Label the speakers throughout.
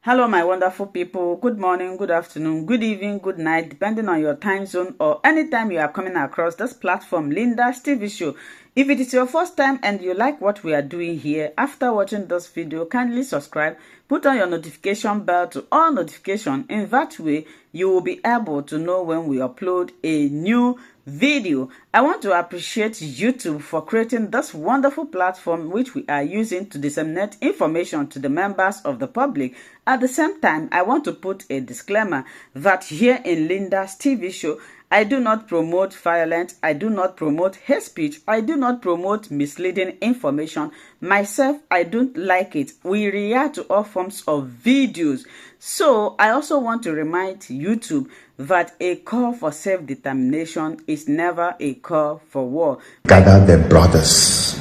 Speaker 1: Hello, my wonderful people. Good morning, good afternoon, good evening, good night, depending on your time zone or anytime you are coming across this platform, Linda's TV show. If it is your first time and you like what we are doing here, after watching this video, kindly subscribe, put on your notification bell to all notifications. In that way, you will be able to know when we upload a new video. I want to appreciate YouTube for creating this wonderful platform which we are using to disseminate information to the members of the public. At the same time, I want to put a disclaimer that here in Linda's TV show, I do not promote violence, I do not promote hate speech, I do not promote misleading information. Myself, I don't like it. We react to all forms of videos. So, I also want to remind YouTube that a call for self-determination is never a call for war.
Speaker 2: Gather their brothers,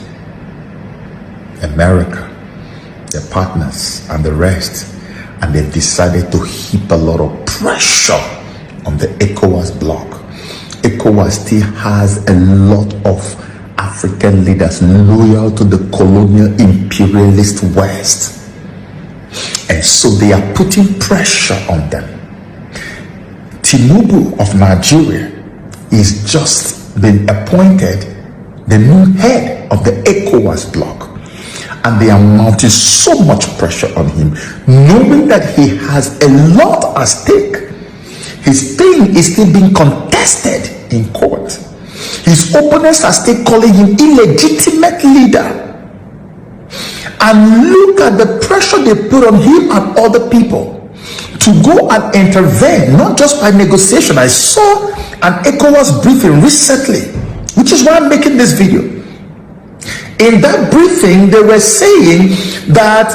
Speaker 2: America, their partners, and the rest, and they've decided to heap a lot of pressure on the ECOWAS bloc. ECOWAS still has a lot of African leaders loyal to the colonial imperialist West, and so they are putting pressure on them. Tinubu of Nigeria is just been appointed the new head of the ECOWAS bloc, and they are mounting so much pressure on him, knowing that he has a lot at stake. His thing is still being contested in court. His opponents are still calling him illegitimate leader. And look at the pressure they put on him and other people to go and intervene, not just by negotiation. I saw an ECOWAS briefing recently, which is why I'm making this video. In that briefing, they were saying that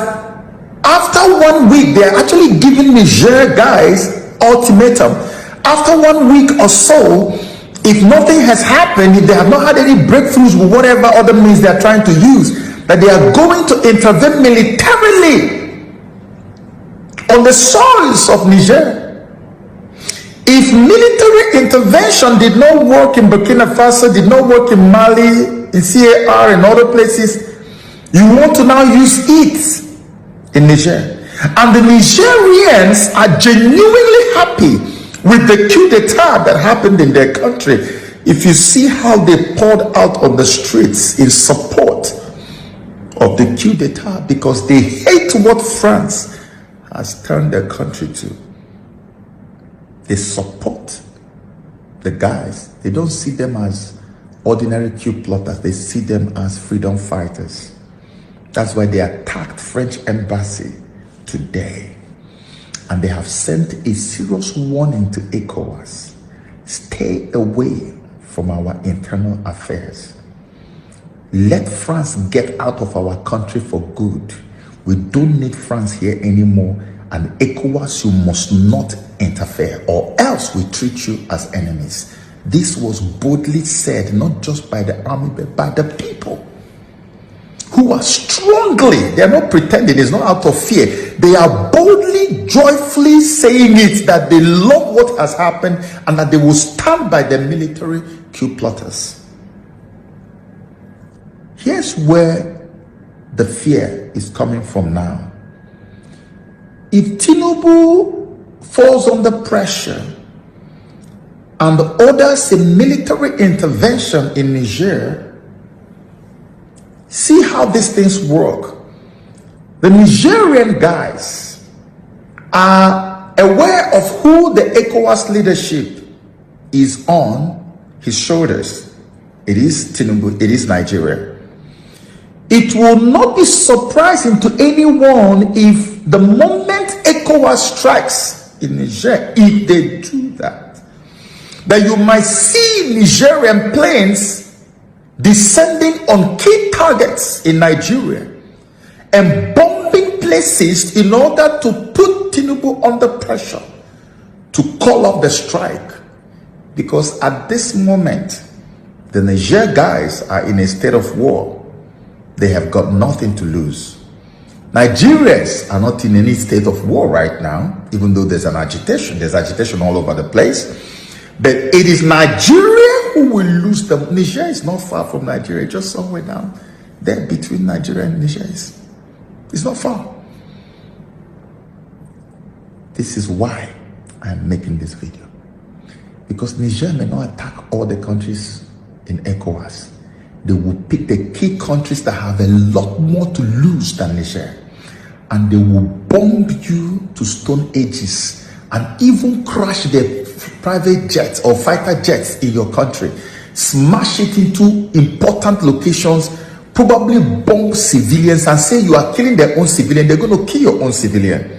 Speaker 2: after 1 week, they are actually giving Niger guys ultimatum. After 1 week or so, if nothing has happened, if they have not had any breakthroughs with whatever other means they are trying to use, that they are going to intervene militarily on the soils of Niger. If military intervention did not work in Burkina Faso, did not work in Mali, in CAR and other places, you want to now use it in Niger. And the Nigerians are genuinely happy with the coup d'etat that happened in their country. If you see how they poured out on the streets in support of the coup d'etat, because they hate what France has turned their country to. They support the guys. They don't see them as ordinary coup plotters. They see them as freedom fighters. That's why they attacked French embassy today. And they have sent a serious warning to ECOWAS. Stay away from our internal affairs. Let France get out of our country for good. We don't need France here anymore. And ECOWAS, you must not interfere, or else we treat you as enemies. This was boldly said, not just by the army, but by the people, who are strongly, they are not pretending, it's not out of fear. They are boldly, joyfully saying it, that they love what has happened and that they will stand by the military coup plotters. Here's where the fear is coming from now. If Tinubu falls under pressure and orders a military intervention in Niger, see how these things work. The Nigerian guys are aware of who the ECOWAS leadership is on his shoulders. It is Tinubu, it is Nigeria. It will not be surprising to anyone if the moment ECOWAS strikes in Niger, if they do that you might see Nigerian planes descending on key targets in Nigeria and bombing places in order to put Tinubu under pressure to call off the strike. Because at this moment, the Niger guys are in a state of war. They have got nothing to lose. Nigerians are not in any state of war right now, even though there's an agitation. There's agitation all over the place. But it is Nigeria who will lose them. Niger is not far from Nigeria, just somewhere down there between Nigeria and Niger. It's not far. this is why I'm making this video. Because Niger may not attack all the countries in ECOWAS. They will pick the key countries that have a lot more to lose than Niger. And they will bomb you to stone ages and even crash the private jets or fighter jets in your country. Smash it into important locations, probably bomb civilians and say you are killing their own civilian. They're going to kill your own civilian.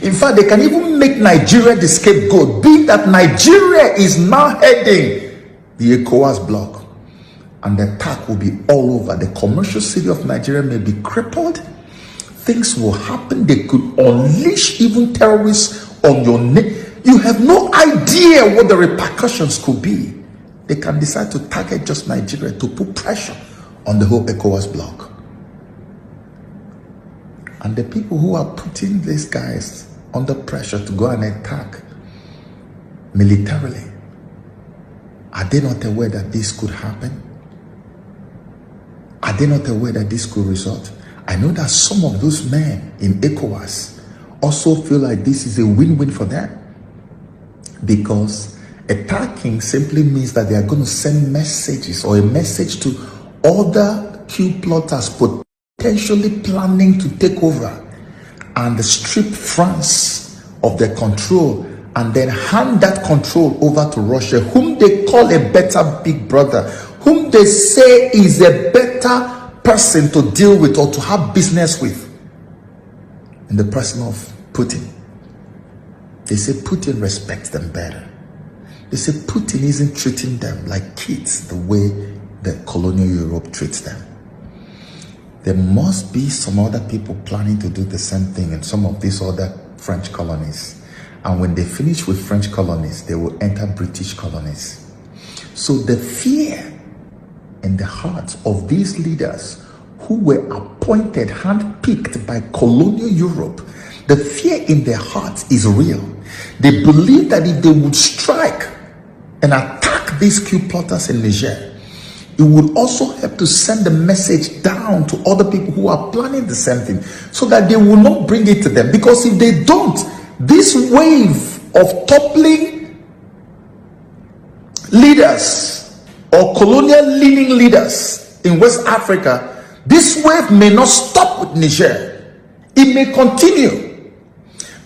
Speaker 2: In fact, they can even make Nigeria the scapegoat, being that Nigeria is now heading the ECOWAS bloc. And the attack will be all over. The commercial city of Nigeria may be crippled. Things will happen. They could unleash even terrorists on your neck. You have no idea what the repercussions could be. They can decide to target just Nigeria to put pressure on the whole ECOWAS bloc. And the people who are putting these guys under pressure to go and attack militarily, are they not aware that this could happen? Are they not aware that this could result? I know that some of those men in ECOWAS also feel like this is a win-win for them, because attacking simply means that they are going to send messages or a message to other coup plotters potentially planning to take over and strip France of their control and then hand that control over to Russia, whom they call a better big brother, whom they say is a better person to deal with or to have business with, in the person of Putin. They say Putin respects them better. They say Putin isn't treating them like kids the way the colonial Europe treats them. There must be some other people planning to do the same thing in some of these other French colonies. And when they finish with French colonies, they will enter British colonies. So the fear in the hearts of these leaders who were appointed, handpicked by colonial Europe, the fear in their hearts is real. They believe that if they would strike and attack these coup plotters in Niger, it would also help to send a message down to other people who are planning the same thing, so that they will not bring it to them. Because if they don't, this wave of toppling leaders or colonial leaning leaders in West Africa, this wave may not stop with Niger. It may continue.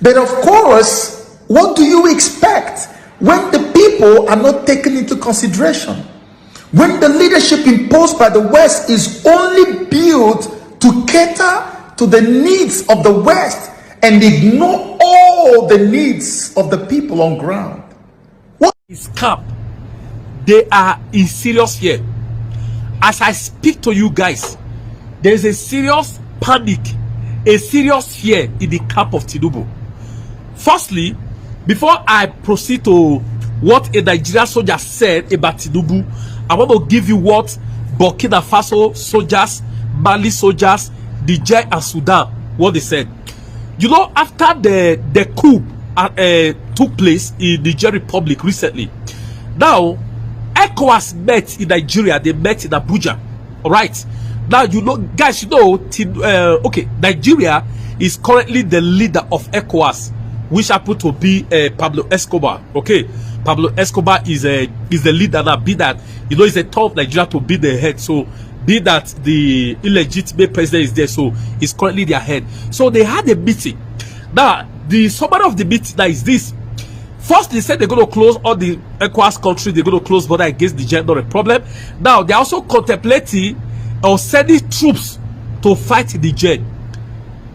Speaker 2: But of course, what do you expect when the people are not taken into consideration? When the leadership imposed by the West is only built to cater to the needs of the West and ignore all the needs of the people on ground.
Speaker 3: What is camp? They are in serious fear. As I speak to you guys, there is a serious panic, a serious fear in the camp of Tinubu. Firstly, before I proceed to what a Nigerian soldier said about Tinubu, I want to give you what Burkina Faso soldiers, Mali soldiers, Niger and Sudan, what they said. You know, after the coup took place in Niger Republic recently, now ECOWAS met in Nigeria. They met in Abuja. All right. Now, you know, guys, you know, okay, Nigeria is currently the leader of ECOWAS, which happened to be Pablo Escobar. Okay, Pablo Escobar is the leader now. Be that, you know, it's a top Nigeria to be the head. So be that the illegitimate president is there, so he's currently their head. So they had a meeting. Now, the summary of the meeting now is this. First, they said they're going to close all the ECOWAS countries. They're going to close border against Niger, not a problem. Now, they're also contemplating or sending troops to fight Niger.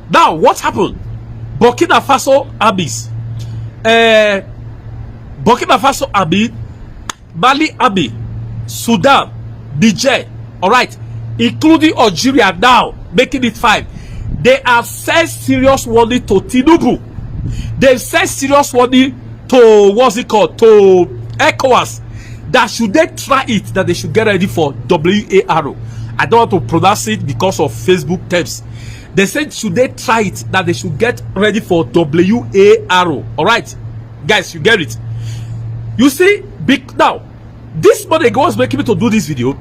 Speaker 3: Now, what happened? Burkina Faso armies, Burkina Faso army, Mali army, Sudan, Niger, all right, including Algeria now, making it 5. They have sent serious warning to Tinubu. They've sent serious warning to, what's it called, to ECOWAS, that should they try it, that they should get ready for WAHALA. I don't want to pronounce it because of Facebook terms. They said, should they try it, that they should get ready for WAHALA. All right, guys, you get it. You see, now, this morning was making me to do this video.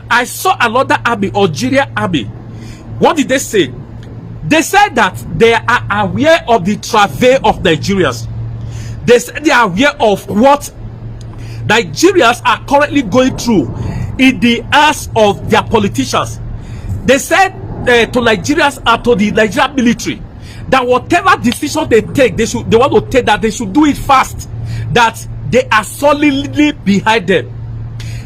Speaker 3: I saw another army, Algeria army. What did they say? They said that they are aware of the travail of Nigerians. They said they are aware of what Nigerians are currently going through in the hands of their politicians. They said to Nigerians and to the Nigerian military that whatever decision they take, they want to take, that they should do it fast, that they are solidly behind them.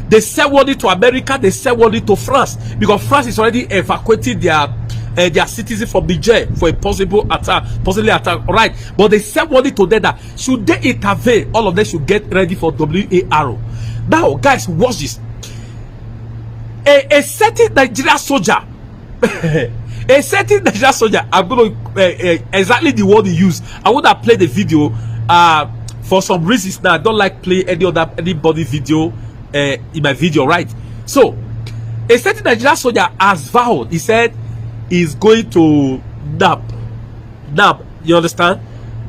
Speaker 3: They sent warning to America, they sent warning to France, because France is already evacuating their citizens from Niger for a possible attack, right? But they sent warning to them that should they intervene, all of them should get ready for WAHALA. Now, guys, watch this. A certain Nigerian soldier, a certain Nigerian soldier, I'm going to exactly the word he used. I would have played the video for some reasons. Now I don't like play anybody video in my video, right? So a certain Nigerian soldier has vowed, he said he's going to nab. You understand?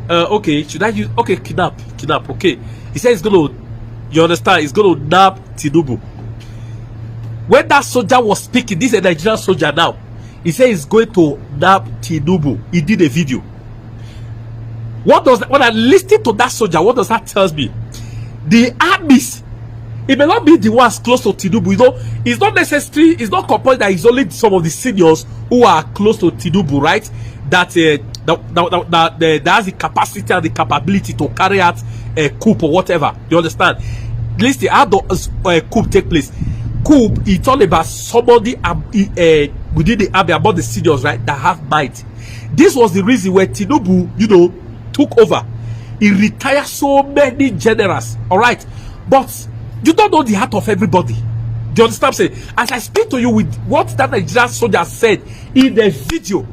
Speaker 3: Okay, should I use kidnap, okay. He said he's going to, you understand, he's going to nab Tinubu. When that soldier was speaking, this is a Nigerian soldier now, he said he's going to nab Tinubu. He did a video. When I listen to that soldier, what does that tell me? The armies, it may not be the ones close to Tinubu. You know, it's not necessary, it's not compulsory that it's only some of the seniors who are close to Tinubu, right? That has the capacity and the capability to carry out a coup or whatever. You understand? Listen, how does coup take place? Coup, it's all about somebody within the army, about the seniors, right, that have might. This was the reason where Tinubu, you know, took over. He retired so many generals, all right? But you don't know the heart of everybody. Do you understand what I'm saying? As I speak to you with what that Nigerian soldier said in the video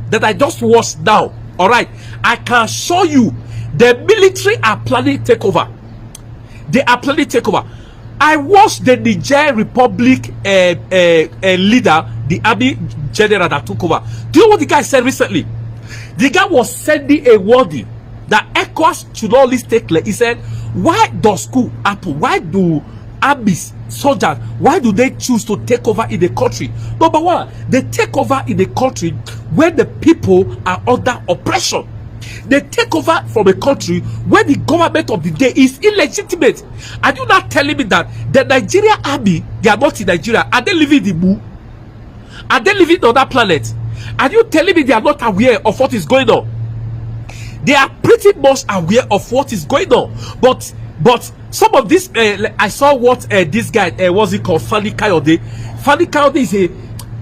Speaker 3: that I just watched now, all right, I can show you the military are planning takeover. They are planning takeover. I watched the Niger Republic leader, the army general that took over. Do you know what the guy said recently? The guy was sending a warning that ECOWAS should always take place. He said, why does coup happen? Why do armies, soldiers, why do they choose to take over in the country? Number one, they take over in the country where the people are under oppression. They take over from a country where the government of the day is illegitimate. Are you not telling me that the Nigerian army, they are not in Nigeria? Are they living in the moon? Are they living on that planet? Are you telling me they are not aware of what is going on? They are pretty much aware of what is going on. But some of this, I saw what this guy, what's it called, Fani Kayode. Fani Kayode is a,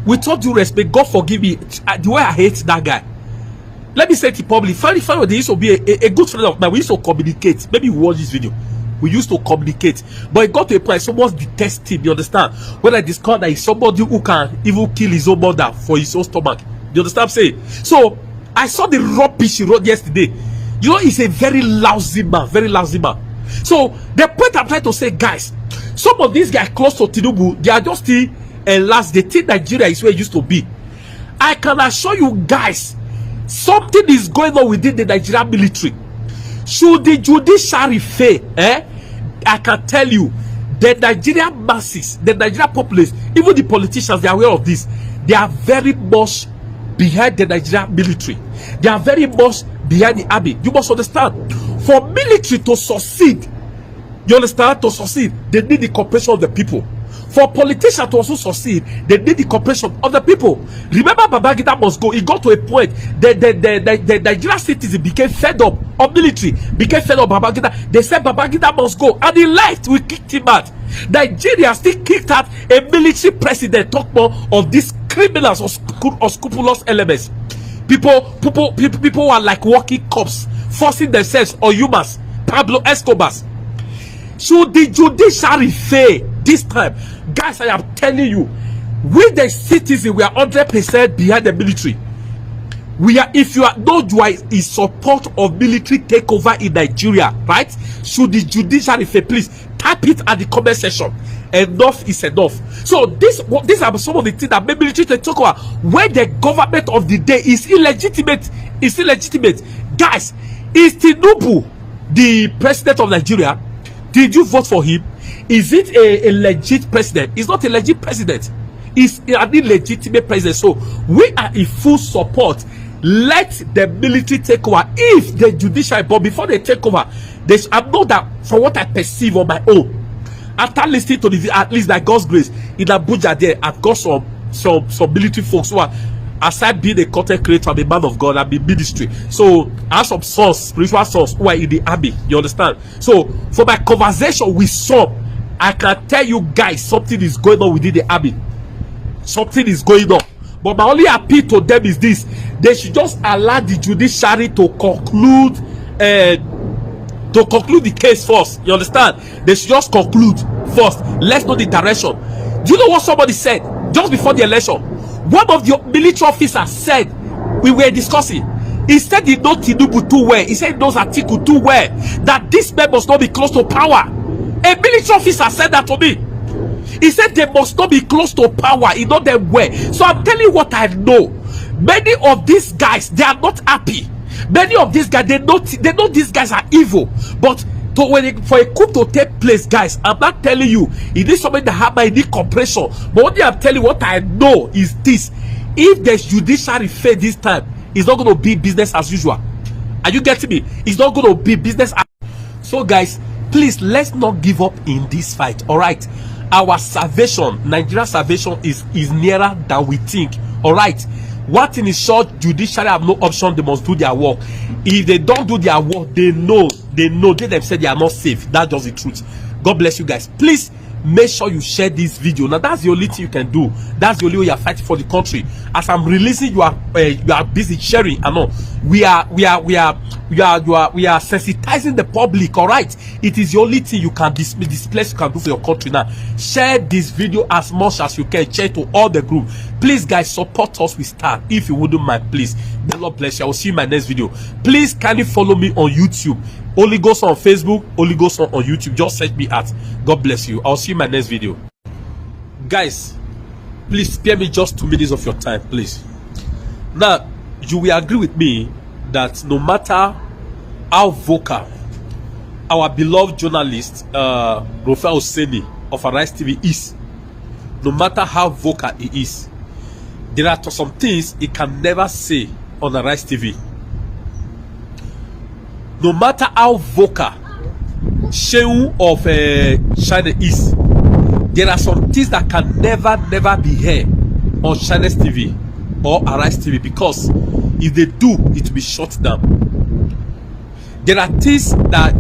Speaker 3: with all due respect, God forgive me, the way I hate that guy. Let me say it publicly. Fani Kayode used to be a good friend of mine. We used to communicate. Maybe you watch this video. We used to communicate, but it got to a point someone detest him. You understand? When I discovered that he's somebody who can even kill his own mother for his own stomach. You understand what I'm saying? So I saw the rubbish he wrote yesterday. You know, he's a very lousy man, very lousy man. So the point I'm trying to say, guys, some of these guys close to Tinubu, they are just still last. They think Nigeria is where it used to be. I can assure you guys, something is going on within the Nigerian military. Should the judiciary fail, I can tell you, the Nigerian masses, the Nigerian populace, even the politicians, they are aware of this. They are very much behind the Nigerian military. They are very much behind the army. You must understand, for military to succeed, you understand, to succeed, they need the cooperation of the people. For politicians to also succeed, they need the cooperation of the people. Remember, Babangida must go. It got to a point that the Nigerian citizens became fed up of military, became fed up of Babangida. They said Babangida must go, and he left. We kicked him out. Nigeria still kicked out a military president. Talk more of these criminals or scrupulous elements. People are like walking cops, forcing themselves on humans. Pablo Escobars. Should the judiciary fail this time, guys, I am telling you, we the citizens, we are 100% behind the military. We are, if you are not, you are in support of military takeover in Nigeria, right? Should the judiciary fail, please type it at the comment section. Enough is enough. So these are some of the things that make military take over when the government of the day is illegitimate. Is illegitimate. Guys, is Tinubu the president of Nigeria? Did you vote for him? Is it a legit president? It's not a legit president. It's an illegitimate president. So we are in full support. let the military take over. If the judiciary, but before they take over, I know that from what I perceive on my own, after listening to the, at least like God's grace in Abuja, there I've got some military folks who are, aside being a content creator, I'm a man of God, I'm in ministry, so I have some source, spiritual source who are in the army, you understand? So for my conversation with some, I can tell you guys something is going on within the army. Something is going on. But my only appeal to them is this: they should just allow the judiciary to conclude the case first. You understand? They should just conclude first. Let's know the direction. Do you know what somebody said just before the election? One of the military officers said, we were discussing, he said he knows Tinubu too well. He said he knows Atiku too well, that this man must not be close to power. A military officer said that to me. He said they must not be close to power. He know them well. So I'm telling you what I know. Many of these guys, they are not happy. Many of these guys, they know these guys are evil. But for a coup to take place, guys, I'm not telling you it is something that happen, it need compression. But what I'm telling you, what I know is this: if the judiciary fail this time, it's not going to be business as usual. Are you getting me? It's not going to be business as so, guys, please, let's not give up in this fight. All right, our salvation, Nigeria's salvation is nearer than we think. All right, one thing is short: judiciary have no option. They must do their work. If they don't do their work, they themselves they are not safe. That's just the truth. God bless you guys. Please make sure you share this video. Now that's the only thing you can do. That's the only way you are fighting for the country. As I'm releasing, you are busy sharing. I know we are sensitizing the public. All right, it is the only thing you can displace you can do for your country. Now share this video as much as you can. Share to all the group. Please, guys, support us with star if you wouldn't mind. Please, the Lord bless you. I will see you in my next video. Please kindly follow me on YouTube. Holy Ghost on Facebook, Holy Ghost on YouTube. Just search me at. God bless you. I'll see you in my next video. Guys, please spare me just 2 minutes of your time, please. Now, you will agree with me that no matter how vocal our beloved journalist Rafael Oseni of Arise TV is, no matter how vocal he is, there are some things he can never say on Arise TV. No matter how vocal Shehu of China is, there are some things that can never be heard on China's TV or Arise TV, because if they do, it will be shut down. There are things that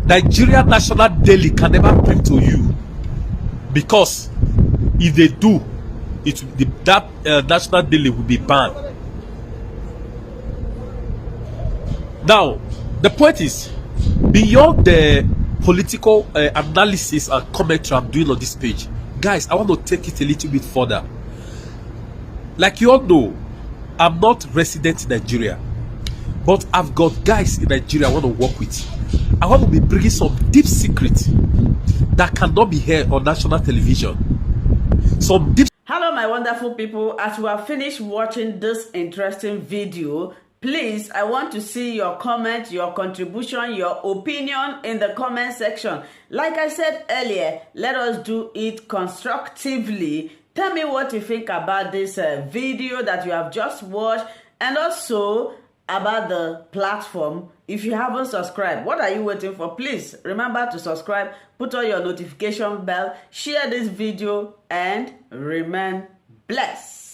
Speaker 3: Nigeria National Daily can never bring to you, because if they do, that National Daily will be banned. Now, the point is, beyond the political analysis and commentary I'm doing on this page, guys, I want to take it a little bit further. Like you all know, I'm not resident in Nigeria, but I've got guys in Nigeria I want to work with. I want to be bringing some deep secrets that cannot be heard on national television. Some deep.
Speaker 1: Hello, my wonderful people. As we have finished watching this interesting video, please, I want to see your comment, your contribution, your opinion in the comment section. Like I said earlier, let us do it constructively. Tell me what you think about this video that you have just watched, and also about the platform. If you haven't subscribed, what are you waiting for? Please remember to subscribe, put on your notification bell, share this video, and remain blessed.